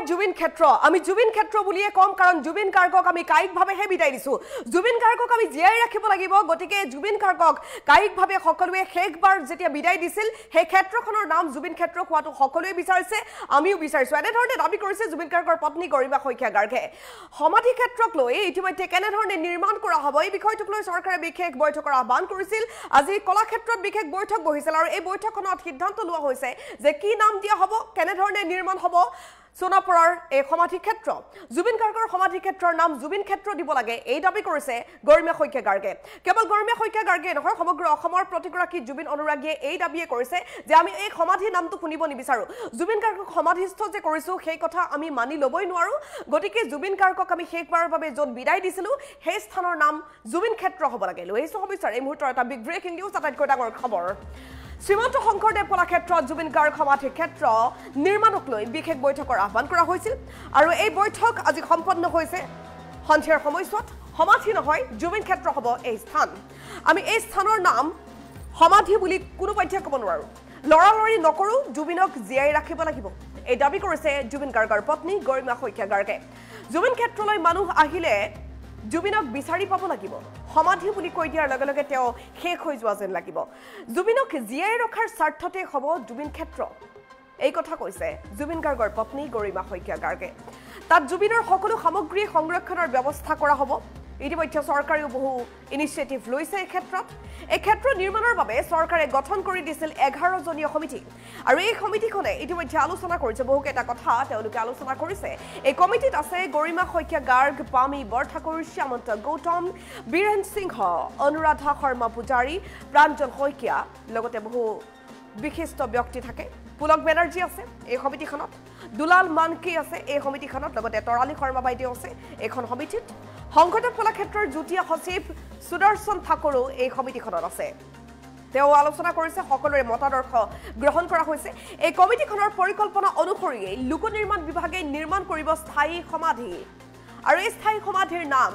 জুবিন ক্ষেত্ৰ আমি জুবিন ক্ষেত্ৰ বুলিয়ে কম কাৰণ জুবিন গাৰ্গক আমি কায়িকভাৱেহে বিদায় দিছো জুবিন গাৰ্গক আমি জীয়াই ৰাখিব লাগিব গতিকে জুবিন গাৰ্গক কায়িকভাৱে সকলোৱে শেষবাৰ যেতিয়া বিদায় দিছিল সেই ক্ষেত্ৰখনৰ নাম জুবিন ক্ষেত্ৰ হোৱাটো সকলোৱে বিচাৰিছে আমিও বিচাৰিছো এনেধৰণে দাবী কৰিছে জুবিন গাৰ্গৰ পত্নী গৰিমা শইকীয়া গাৰ্গে সমাধি ক্ষেত্ৰক লৈ ইতিমধ্যে কেনেধৰণে নিৰ্মাণ কৰা হ'ব এই বিষয়টোক লৈ চৰকাৰে বিশেষ বৈঠকৰ আহ্বান কৰিছিল আজি কলাক্ষেত্ৰত বিশেষ বৈঠক বহিছিল আৰু এই বৈঠকখনত সিদ্ধান্ত লোৱা হৈছে যে কি নাম দিয়া হ'ব কেনেধৰণে নিৰ্মাণ হ'ব সোনাপুৰৰ এই সমাধি ক্ষেত্ৰ জুবিন গাৰ্গৰ সমাধি ক্ষেত্ৰৰ নাম জুবিন ক্ষেত্ৰ দিব লাগে এই দাবী কৰিছে গৰিমা শইকীয়া গাৰ্গে কেৱল গৰিমা শইকীয়া গাৰ্গে নহয় সমগ্ৰ অসমৰ প্ৰতিগৰাকী জুবিন অনুৰাগীয়ে এই দাবীয়ে কৰিছে যে আমি এই সমাধি নামটো শুনিব নিবিচাৰো জুবিন গাৰ্গক সমাধিস্থ যে কৰিছো সেই কথা আমি মানি ল'বই নোৱাৰো গতিকে জুবিন গাৰ্গক আমি শেষবাৰৰ বাবে য'ত বিদায় দিছিলো সেই স্থানৰ নাম জুবিন ক্ষেত্ৰ হ'ব লাগে লৈ আহিছো সবিচাৰ এই মুহূৰ্তৰ এটা বিগ ব্ৰেকিং নিউজ আটাইতকৈ ডাঙৰ খবৰ শ্ৰীমন্ত শংকৰদেৱ কলাক্ষেত্ৰত জুবিন গাৰ্গ সমাধি ক্ষেত্ৰ নিৰ্মাণক লৈ বিশেষ বৈঠকৰ আহ্বান কৰা হৈছিল আৰু এই বৈঠক আজি সম্পন্ন হৈছে সন্ধিয়াৰ সময়ছোৱাত সমাধি নহয় জুবিন ক্ষেত্ৰ হ'ব এই স্থান আমি এই স্থানৰ নাম সমাধি বুলি কোনো পধ্যে ক'ব নোৱাৰো লৰালৰি নকৰো জুবিনক জীয়াই ৰাখিব লাগিব এই দাবী কৰিছে জুবিন গাৰ্গৰ পত্নী গৰিমা শইকীয়া গাৰ্গে জুবিন ক্ষেত্ৰলৈ মানুহ আহিলে জুবিনক বিচাৰি পাব লাগিব সমাধি বুলি কৈ দিয়াৰ লগে লগে তেওঁ শেষ হৈ যোৱা যেন লাগিব জুবিনক জীয়াই ৰখাৰ স্বাৰ্থতে হ'ব জুবিন ক্ষেত্ৰ এই কথা কৈছে জুবিন গাৰ্গৰ পত্নী গৰিমা শইকীয়া গাৰ্গে তাত জুবিনৰ সকলো সামগ্ৰী সংৰক্ষণৰ ব্যৱস্থা কৰা হ'ব ইতিমধ্যে চৰকাৰেও বহু ইনিচিয়েটিভ লৈছে এই ক্ষেত্ৰ নিৰ্মাণৰ বাবে চৰকাৰে গঠন কৰি দিছিল 11 জনীয়া সমিতি আৰু এই সমিতিখনে ইতিমধ্যে আলোচনা কৰিছে বহুকেইটা কথা তেওঁলোকে আলোচনা কৰিছে এই কমিটিত আছে গৰিমা শইকীয়া গাৰ্গ পামী বৰঠাকুৰ শ্যামন্ত গৌতম বীৰেন সিংহ অনুৰাধা শৰ্মা পূজাৰী প্ৰাঞ্জল শইকীয়া লগতে বহু বিশিষ্ট ব্যক্তি থাকে পুলক বেনাৰ্জী আছে এই সমিতিখনত দুলাল মানকি আছে এই সমিতিখনত লগতে তৰালী শৰ্মা বাইদেউ আছে এইখন সমিতিত শংকৰদেৱ কলাক্ষেত্ৰৰ যুটীয়া সচিব সুদৰ্শন ঠাকুৰো এই সমিতিখনত আছে তেওঁ আলোচনা কৰিছে সকলোৰে মতাদৰ্শ গ্ৰহণ কৰা হৈছে এই কমিটিখনৰ পৰিকল্পনা অনুসৰি লোক নিৰ্মাণ বিভাগে নিৰ্মাণ কৰিব স্থায়ী সমাধি আৰু এই স্থায়ী সমাধিৰ নাম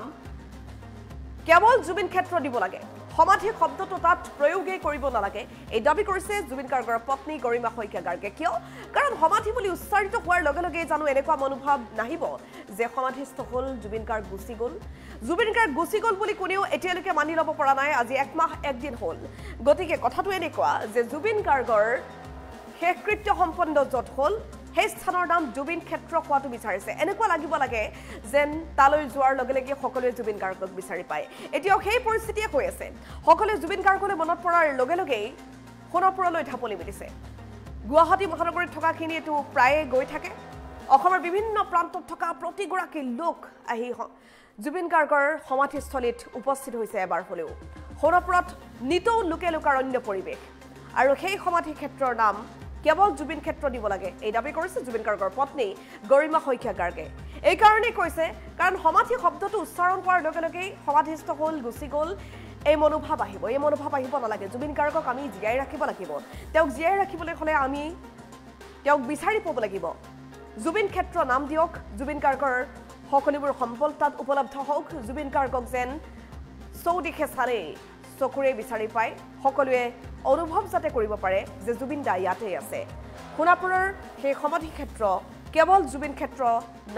কেৱল জুবিন ক্ষেত্ৰ দিব লাগে সমাধি শব্দটো তাত প্ৰয়োগেই কৰিব নালাগে এই দাবী কৰিছে জুবিন গাৰ্গৰ পত্নী গৰিমা শইকীয়া গাৰ্গে কিয় কাৰণ সমাধি বুলি উচ্চাৰিত হোৱাৰ লগে লগে জানো এনেকুৱা মনোভাৱ নাহিব যে সমাধিস্থ হ'ল জুবিন গাৰ্গ গুচি গ'ল বুলি কোনেও এতিয়ালৈকে মানি ল'ব পৰা নাই আজি এক মাহ একদিন হ'ল গতিকে কথাটো এনেকুৱা যে জুবিন গাৰ্গৰ শেষকৃত্য সম্পন্ন য'ত হ'ল সেই স্থানৰ নাম জুবিন ক্ষেত্ৰ হোৱাটো বিচাৰিছে এনেকুৱা লাগিব লাগে যেন তালৈ যোৱাৰ লগে লগে সকলোৱে জুবিন গাৰ্গক বিচাৰি পায় এতিয়াও সেই পৰিস্থিতিয়ে হৈ আছে সকলোৱে জুবিন গাৰ্গলৈ মনত পৰাৰ লগে লগেই সোণাপুৰলৈ ঢাপলি মেলিছে গুৱাহাটী মহানগৰীত থকাখিনিয়েতো প্ৰায়ে গৈ থাকে অসমৰ বিভিন্ন প্ৰান্তত থকা প্ৰতিগৰাকী লোক আহি জুবিন গাৰ্গৰ সমাধিস্থলীত উপস্থিত হৈছে এবাৰ হ'লেও সোণাপুৰত নিতৌ লোকে লোকাৰণ্য পৰিৱেশ আৰু সেই সমাধি ক্ষেত্ৰৰ নাম কেৱল জুবিন ক্ষেত্ৰ দিব লাগে এই দাবী কৰিছে জুবিন গাৰ্গৰ পত্নী গৰিমা শইকীয়া গাৰ্গে এই কাৰণেই কৈছে কাৰণ সমাধি শব্দটো উচ্চাৰণ কৰাৰ লগে লগেই সমাধিস্থ হ'ল গুচি গ'ল এই মনোভাৱ আহিব নালাগে জুবিন গাৰ্গক আমি জীয়াই ৰাখিব লাগিব তেওঁক জীয়াই ৰাখিবলৈ হ'লে আমি তেওঁক বিচাৰি পাব লাগিব জুবিন ক্ষেত্ৰ নাম দিয়ক জুবিন গাৰ্গৰ সকলোবোৰ সম্পদ তাত উপলব্ধ হওক জুবিন গাৰ্গক যেন চৌদিশে চালেই চকুৰে বিচাৰি পায় সকলোৱে অনুভৱ যাতে কৰিব পাৰে যে জুবিন দা ইয়াতেই আছে সোণাপুৰৰ সেই সমাধি ক্ষেত্ৰ কেৱল জুবিন ক্ষেত্ৰ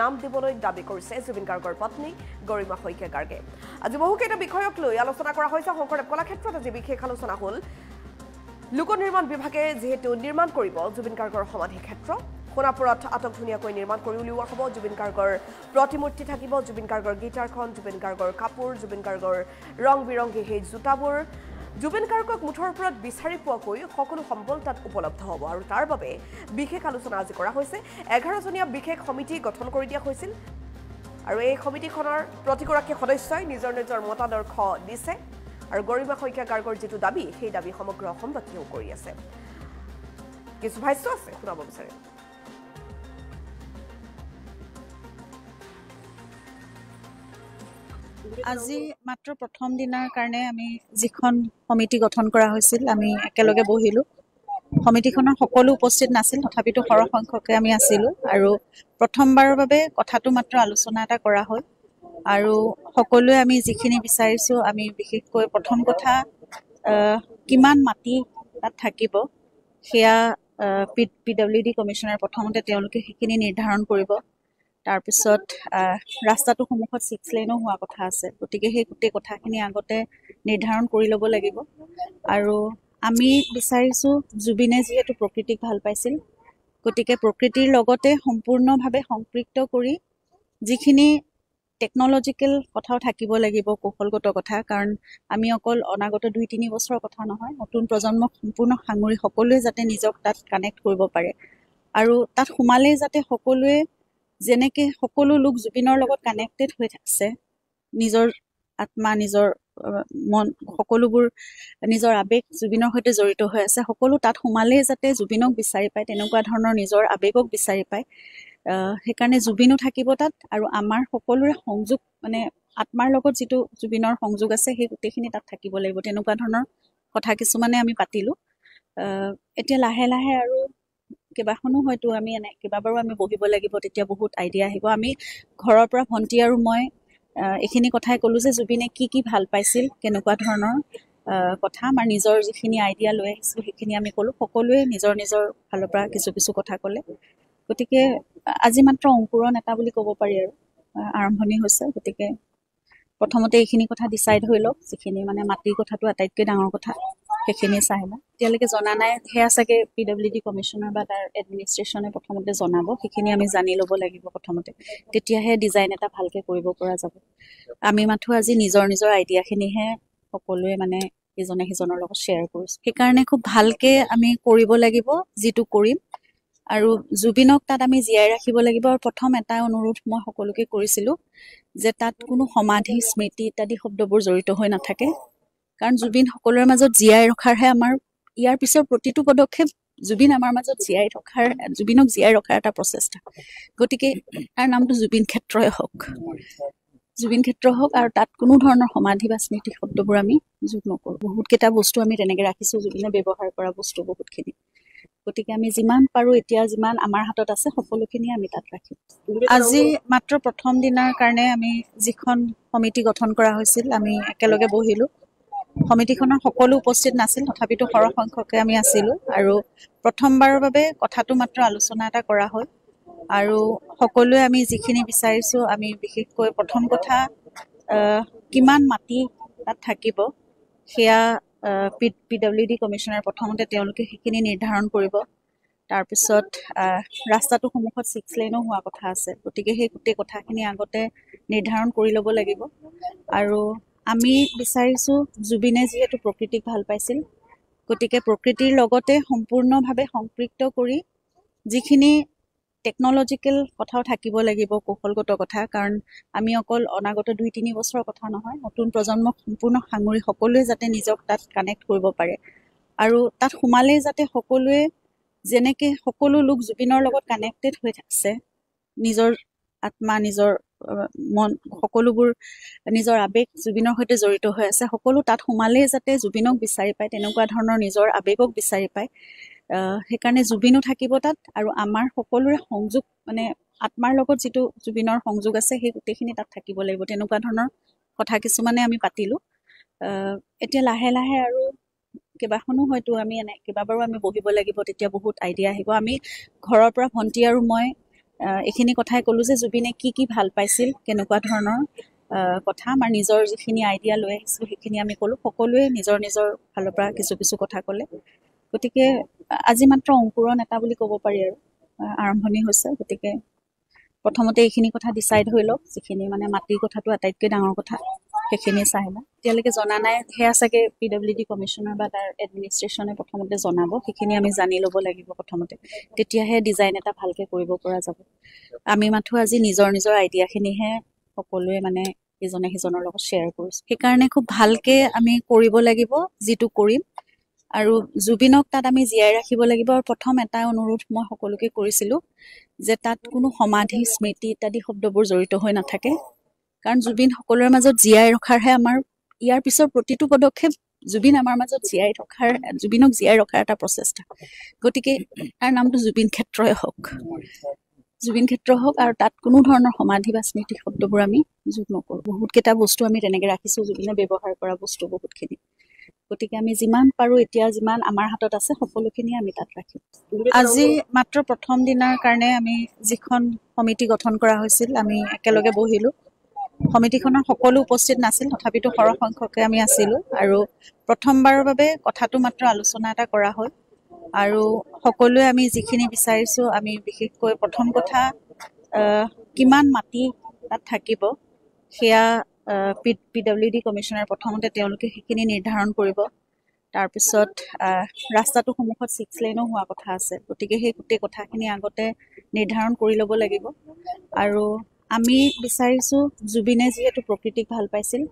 নাম দিবলৈ দাবী কৰিছে জুবিন গাৰ্গৰ পত্নী গৰিমা শইকীয়া গাৰ্গে আজি বহুকেইটা বিষয়ক লৈ আলোচনা কৰা হৈছে শংকৰদেৱ কলাক্ষেত্ৰত আজি বিশেষ আলোচনা হ'ল লোক নিৰ্মাণ বিভাগে যিহেতু নিৰ্মাণ কৰিব জুবিন গাৰ্গৰ সমাধি ক্ষেত্ৰ সোণাপুৰত আটকধুনীয়াকৈ নিৰ্মাণ কৰি উলিওৱা হ'ব জুবিন গাৰ্গৰ প্ৰতিমূৰ্তি থাকিব জুবিন গাৰ্গৰ গীটাৰখন জুবিন গাৰ্গৰ কাপোৰ জুবিন গাৰ্গৰ ৰং বিৰংগী সেই জোতাবোৰ জুবিন গাৰ্গক মুঠৰ ওপৰত বিচাৰি পোৱাকৈ সকলো সম্বল তাত উপলব্ধ হ'ব আৰু তাৰ বাবে বিশেষ আলোচনা আজি কৰা হৈছে 11 জনীয়া বিশেষ সমিতি গঠন কৰি দিয়া হৈছিল আৰু এই সমিতিখনৰ প্ৰতিগৰাকী সদস্যই নিজৰ নিজৰ মতাদৰ্শ দিছে আৰু গৰিমা শইকীয়া গাৰ্গৰ যিটো দাবী সেই দাবী সমগ্ৰ অসমবাসীয়েও কৰি আছে কিছু ভাষ্য আছে শুনাব বিচাৰে আজি মাত্ৰ প্ৰথম দিনাৰ কাৰণে আমি যিখন সমিতি গঠন কৰা হৈছিল আমি একেলগে বহিলো সমিতিখনৰ সকলো উপস্থিত নাছিল তথাপিতো সৰহ সংখ্যকে আমি আছিলো আৰু প্ৰথমবাৰৰ বাবে কথাটো মাত্ৰ আলোচনা এটা কৰা হ'ল আৰু সকলোৱে আমি যিখিনি বিচাৰিছো আমি বিশেষকৈ প্ৰথম কথা কিমান মাটি তাত থাকিব সেয়া পিডব্লিউডি কমিশনাৰ প্ৰথমতে তেওঁলোকে সেইখিনি নিৰ্ধাৰণ কৰিব তাৰপিছত ৰাস্তাটো সন্মুখত 6 লেনো হোৱা কথা আছে, গতিকে সেই গোটেই কথাখিনি আগতে নিৰ্ধাৰণ কৰি ল'ব লাগিব। আৰু আমি বিচাৰিছোঁ জুবিনে যিহেতু প্ৰকৃতিক ভাল পাইছিল, গতিকে প্ৰকৃতিৰ লগতে সম্পূৰ্ণভাৱে সম্পৃক্ত কৰি যিখিনি টেকন'লজিকেল কথাও থাকিব লাগিব, কৌশলগত কথা, কাৰণ আমি অকল অনাগত 2-3 বছৰৰ কথা নহয়, নতুন প্ৰজন্মক সম্পূৰ্ণ সাঙুৰি সকলোৱে যাতে নিজক তাত কানেক্ট কৰিব পাৰে। আৰু তাত সোমালেই যাতে সকলোৱে যেনেকৈ সকলো লোক জুবিনৰ লগত কানেক্টেড হৈ আছে, নিজৰ আত্মা, নিজৰ মন, সকলোবোৰ নিজৰ আৱেগ জুবিনৰ সৈতে জড়িত হৈ আছে, সকলো তাত সোমালেই যাতে জুবিনক বিচাৰি পায়, তেনেকুৱা ধৰণৰ নিজৰ আৱেগক বিচাৰি পায়। সেইকাৰণে জুবিনো থাকিব তাত, আৰু আমাৰ সকলোৰে সংযোগ, মানে আত্মাৰ লগত যিটো জুবিনৰ সংযোগ আছে, সেই গোটেইখিনি তাত থাকিব লাগিব। তেনেকুৱা ধৰণৰ কথা কিছুমানে আমি পাতিলোঁ। এতিয়া লাহে লাহে আৰু কেইবাখনো হয়তো আমি কেইবাবাৰো আমি বহিব লাগিব, তেতিয়া বহুত আইডিয়া আহিব। আমি ঘৰৰ পৰা ভণ্টি আৰু মই এইখিনি কথাই ক'লোঁ যে জুবিনে কি কি ভাল পাইছিল, কেনেকুৱা ধৰণৰ কথা, আমাৰ নিজৰ যিখিনি আইডিয়া লৈ আহিছোঁ সেইখিনি আমি ক'লোঁ। সকলোৱে নিজৰ নিজৰ ফালৰ পৰা কিছু কিছু কথা ক'লে। গতিকে আজি মাত্ৰ অংকুৰণ এটা বুলি ক'ব পাৰি, আৰু আৰম্ভণি হৈছে। গতিকে প্ৰথমতে এইখিনি কথা ডিচাইড হৈ লওক, যিখিনি মানে মাটিৰ কথাটো আটাইতকৈ ডাঙৰ কথা, সেইখিনি চাই লওঁ। এতিয়ালৈকে জনা নাই, সেয়া চাগে PWD কমিশ্যনাৰ বা তাৰ এডমিনিষ্ট্ৰেশ্যনে প্ৰথমতে জনাব, সেইখিনি আমি জানি ল'ব লাগিব প্ৰথমতে, তেতিয়াহে ডিজাইন এটা ভালকৈ কৰিব পৰা যাব। আমি মাথো আজি নিজৰ নিজৰ আইডিয়াখিনিহে সকলোৱে মানে ইজনে সিজনৰ লগত শ্বেয়াৰ কৰিছোঁ। সেইকাৰণে খুব ভালকৈ আমি কৰিব লাগিব যিটো কৰিম, আৰু জুবিনক তাত আমি জীয়াই ৰাখিব লাগিব। আৰু প্ৰথম এটা অনুৰোধ মই সকলোকে কৰিছিলোঁ যে তাত কোনো সমাধি, স্মৃতি ইত্যাদি শব্দবোৰ জড়িত হৈ নাথাকে, কাৰণ জুবিন সকলোৰে মাজত জীয়াই ৰখাৰহে আমাৰ ইয়াৰ পিছৰ প্ৰতিটো পদক্ষেপ জুবিন আমাৰ মাজত জীয়াই ৰখাৰ, জুবিনক জীয়াই ৰখাৰ এটা প্ৰচেষ্টা। গতিকে তাৰ নামটো জুবিন ক্ষেত্ৰই হওক, জুবিন ক্ষেত্ৰ হওক, আৰু তাত কোনো ধৰণৰ সমাধি বা স্মৃতি শব্দবোৰ আমি যোগ নকৰোঁ। বহুতকেইটা বস্তু আমি তেনেকৈ ৰাখিছোঁ, জুবিনে ব্যৱহাৰ কৰা বস্তু বহুতখিনি। গতিকে আমি যিমান পাৰোঁ এতিয়া যিমান আমাৰ হাতত আছে সকলোখিনি আমি তাত ৰাখিম। আজি মাত্ৰ প্ৰথম দিনাৰ কাৰণে আমি যিখন সমিতি গঠন কৰা হৈছিল, আমি একেলগে বহিলোঁ। সমিতিখনৰ সকলো উপস্থিত নাছিল, তথাপিতো সৰহ সংখ্যকে আমি আছিলোঁ, আৰু প্ৰথমবাৰৰ বাবে কথাটো মাত্ৰ আলোচনা এটা কৰা হ'ল। আৰু সকলোৱে আমি যিখিনি বিচাৰিছোঁ, আমি বিশেষকৈ প্ৰথম কথা কিমান মাটি তাত থাকিব, সেয়া PWD কমিশ্যনাৰ প্ৰথমতে তেওঁলোকে সেইখিনি নিৰ্ধাৰণ কৰিব। তাৰপিছত ৰাস্তাটো সন্মুখত 6 লেনো হোৱা কথা আছে, গতিকে সেই গোটেই কথাখিনি আগতে নিৰ্ধাৰণ কৰি ল'ব লাগিব। আৰু আমি বিচাৰিছোঁ জুবিনে যিহেতু প্ৰকৃতিক ভাল পাইছিল, গতিকে প্ৰকৃতিৰ লগতে সম্পূৰ্ণভাৱে সম্পৃক্ত কৰি যিখিনি টেকন'লজিকেল কথাও থাকিব লাগিব, কৌশলগত কথা, কাৰণ আমি অকল অনাগত 2-3 বছৰৰ কথা নহয়, নতুন প্ৰজন্মক সম্পূৰ্ণ সাঙুৰি সকলোৱে যাতে নিজক তাত কানেক্ট কৰিব পাৰে। আৰু তাত সোমালেই যাতে সকলোৱে যেনেকৈ সকলো লোক জুবিনৰ লগত কানেক্টেড হৈ আছে, নিজৰ আত্মা, নিজৰ মন, সকলোবোৰ নিজৰ আৱেগ জুবিনৰ সৈতে জড়িত হৈ আছে, সকলো তাত সোমালেই যাতে জুবিনক বিচাৰি পায়, তেনেকুৱা ধৰণৰ নিজৰ আৱেগক বিচাৰি পায়। সেইকাৰণে জুবিনো থাকিব তাত, আৰু আমাৰ সকলোৰে সংযোগ, মানে আত্মাৰ লগত যিটো জুবিনৰ সংযোগ আছে, সেই গোটেইখিনি তাত থাকিব লাগিব। তেনেকুৱা ধৰণৰ কথা কিছুমানে আমি পাতিলোঁ। এতিয়া লাহে লাহে আৰু কেইবাখনো হয়তো আমি কেইবাবাৰো আমি বহিব লাগিব, তেতিয়া বহুত আইডিয়া আহিব। আমি ঘৰৰ পৰা ভণ্টি আৰু মই এইখিনি কথাই ক'লোঁ যে জুবিনে কি কি ভাল পাইছিল, কেনেকুৱা ধৰণৰ কথা, আমাৰ নিজৰ যিখিনি আইডিয়া লৈ আহিছোঁ সেইখিনি আমি ক'লোঁ। সকলোৱে নিজৰ নিজৰ ফালৰ পৰা কিছু কিছু কথা ক'লে। গতিকে আজি মাত্ৰ অংকুৰণ এটা বুলি ক'ব পাৰি, আৰু আৰম্ভণি হৈছে। গতিকে প্ৰথমতে এইখিনি কথা ডিচাইড হৈ লওক, যিখিনি মানে মাটিৰ কথাটো আটাইতকৈ ডাঙৰ কথা, সেইখিনি চাই লওঁ। এতিয়ালৈকে জনা নাই, সেয়া চাগে PWD কমিশ্যনাৰ বা তাৰ এডমিনিষ্ট্ৰেশ্যনে প্ৰথমতে জনাব, সেইখিনি আমি জানি ল'ব লাগিব প্ৰথমতে, তেতিয়াহে ডিজাইন এটা ভালকৈ কৰিব পৰা যাব। আমি মাথো আজি নিজৰ নিজৰ আইডিয়াখিনিহে সকলোৱে মানে ইজনে সিজনৰ লগত শ্বেয়াৰ কৰিছোঁ। সেইকাৰণে খুব ভালকৈ আমি কৰিব লাগিব যিটো কৰিম, আৰু জুবিনক তাত আমি জীয়াই ৰাখিব লাগিব। আৰু প্ৰথম এটা অনুৰোধ মই সকলোকে কৰিছিলোঁ যে তাত কোনো সমাধি, স্মৃতি ইত্যাদি শব্দবোৰ জড়িত হৈ নাথাকে, কাৰণ জুবিন সকলোৰে মাজত জীয়াই ৰখাৰহে আমাৰ ইয়াৰ পিছৰ প্ৰতিটো পদক্ষেপ জুবিন আমাৰ মাজত জীয়াই ৰখাৰ, জুবিনক জীয়াই ৰখাৰ এটা প্ৰচেষ্টা। গতিকে তাৰ নামটো জুবিন ক্ষেত্ৰই হওক, জুবিন ক্ষেত্ৰ হওক, আৰু তাত কোনো ধৰণৰ সমাধি বা স্মৃতি শব্দবোৰ আমি যোগ নকৰোঁ। বহুতকেইটা বস্তু আমি তেনেকৈ ৰাখিছোঁ, জুবিনে ব্যৱহাৰ কৰা বস্তু বহুতখিনি। গতিকে আমি যিমান পাৰোঁ এতিয়া যিমান আমাৰ হাতত আছে সকলোখিনি আমি তাত ৰাখিম। আজি মাত্ৰ প্ৰথম দিনাৰ কাৰণে আমি যিখন সমিতি গঠন কৰা হৈছিল আমি একেলগে বহিলোঁ। সমিতিখনৰ সকলো উপস্থিত নাছিল, তথাপিতো সৰহ সংখ্যকে আমি আছিলোঁ আৰু প্ৰথমবাৰৰ বাবে কথাটো মাত্ৰ আলোচনা এটা কৰা হ'ল আৰু সকলোৱে আমি যিখিনি বিচাৰিছোঁ, আমি বিশেষকৈ প্ৰথম কথা কিমান মাটি তাত থাকিব সেয়া PWD কমিশ্যনাৰ প্ৰথমতে তেওঁলোকে সেইখিনি নিৰ্ধাৰণ কৰিব। তাৰপিছত ৰাস্তাটো সন্মুখত 6 লেনো হোৱা কথা আছে, গতিকে সেই গোটেই কথাখিনি আগতে নিৰ্ধাৰণ কৰি ল'ব লাগিব। আৰু আমি বিচাৰিছোঁ জুবিনে যিহেতু প্ৰকৃতিক ভাল পাইছিল,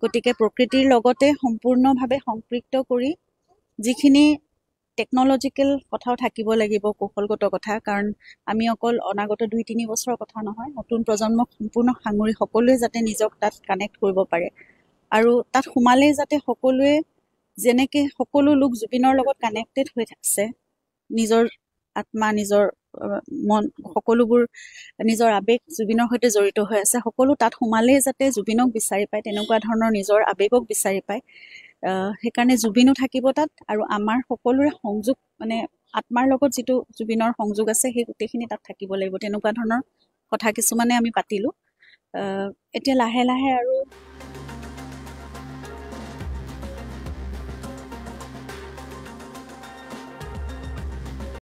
গতিকে প্ৰকৃতিৰ লগতে সম্পূৰ্ণভাৱে সম্পৃক্ত কৰি যিখিনি টেকন'লজিকেল কথাও থাকিব লাগিব, কৌশলগত কথা, কাৰণ আমি অকল অনাগত 2-3 বছৰৰ কথা নহয়, নতুন প্ৰজন্মক সম্পূৰ্ণ সাঙুৰি সকলোৱে যাতে নিজক তাত কানেক্ট কৰিব পাৰে আৰু তাত সোমালেই যাতে সকলোৱে যেনেকৈ সকলো লোক জুবিনৰ লগত কানেক্টেড হৈ আছে, নিজৰ আত্মা নিজৰ মন সকলোবোৰ নিজৰ আৱেগ জুবিনৰ সৈতে জড়িত হৈ আছে, সকলো তাত সোমালেই যাতে জুবিনক বিচাৰি পায়, তেনেকুৱা ধৰণৰ নিজৰ আৱেগক বিচাৰি পায়। সেইকাৰণে জুবিনো থাকিব তাত আৰু আমাৰ সকলোৰে সংযোগ মানে আত্মাৰ লগত যিটো জুবিনৰ সংযোগ আছে সেই গোটেইখিনি তাত থাকিব লাগিব, তেনেকুৱা ধৰণৰ কথা কিছুমানে আমি পাতিলোঁ। এতিয়া লাহে লাহে আৰু